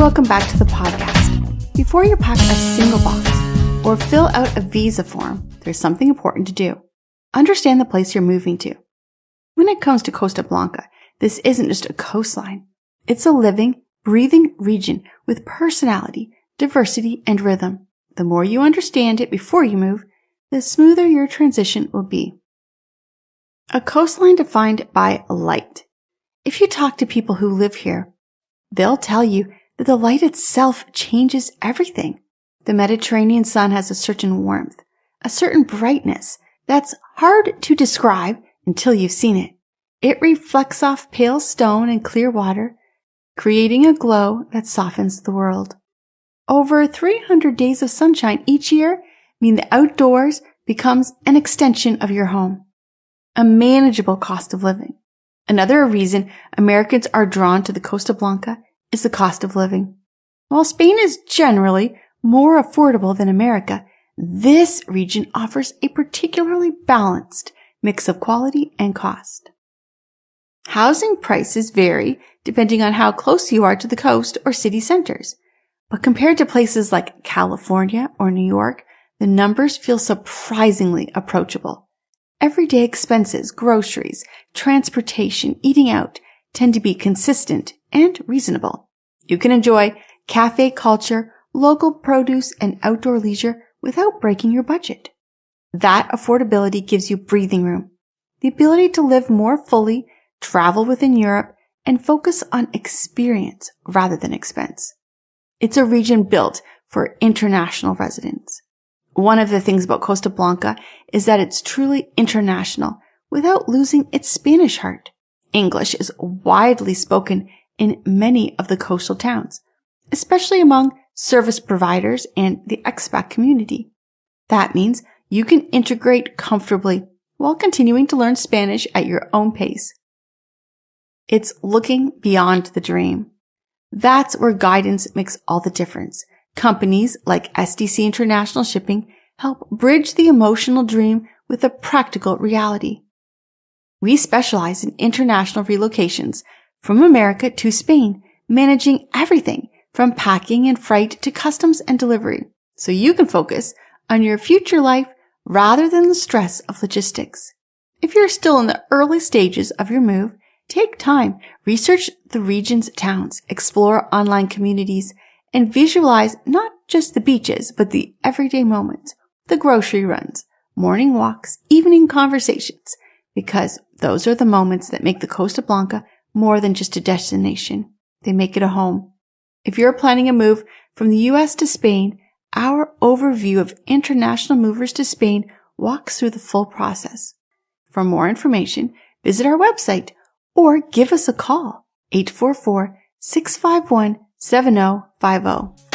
welcome back to the podcast. Before you pack a single box or fill out a visa form, there's something important to do. Understand the place you're moving to. When it comes to Costa Blanca, this isn't just a coastline. It's a living, breathing region with personality, diversity, and rhythm. The more you understand it before you move, the smoother your transition will be. A coastline defined by light. If you talk to people who live here, they'll tell you that the light itself changes everything. The Mediterranean sun has a certain warmth, a certain brightness that's hard to describe until you've seen it. It reflects off pale stone and clear water, creating a glow that softens the world. Over 300 days of sunshine each year mean the outdoors becomes an extension of your home. A manageable cost of living. Another reason Americans are drawn to the Costa Blanca is the cost of living. While Spain is generally more affordable than America, this region offers a particularly balanced mix of quality and cost. Housing prices vary depending on how close you are to the coast or city centers. But compared to places like California or New York, the numbers feel surprisingly approachable. Everyday expenses, groceries, transportation, eating out tend to be consistent and reasonable. You can enjoy cafe culture, local produce, and outdoor leisure without breaking your budget. That affordability gives you breathing room, the ability to live more fully, travel within Europe, and focus on experience rather than expense. It's a region built for international residents. One of the things about Costa Blanca is that it's truly international without losing its Spanish heart. English is widely spoken in many of the coastal towns, especially among service providers and the expat community. That means you can integrate comfortably while continuing to learn Spanish at your own pace. It's looking beyond the dream. That's where guidance makes all the difference. Companies like SDC International Shipping help bridge the emotional dream with a practical reality. We specialize in international relocations from America to Spain, managing everything from packing and freight to customs and delivery, so you can focus on your future life rather than the stress of logistics. If you're still in the early stages of your move, take time, research the region's towns, explore online communities, and visualize not just the beaches, but the everyday moments, the grocery runs, morning walks, evening conversations, because those are the moments that make the Costa Blanca more than just a destination. They make it a home. If you're planning a move from the U.S. to Spain, our overview of international movers to Spain walks through the full process. For more information, visit our website or give us a call, 844-651-7050.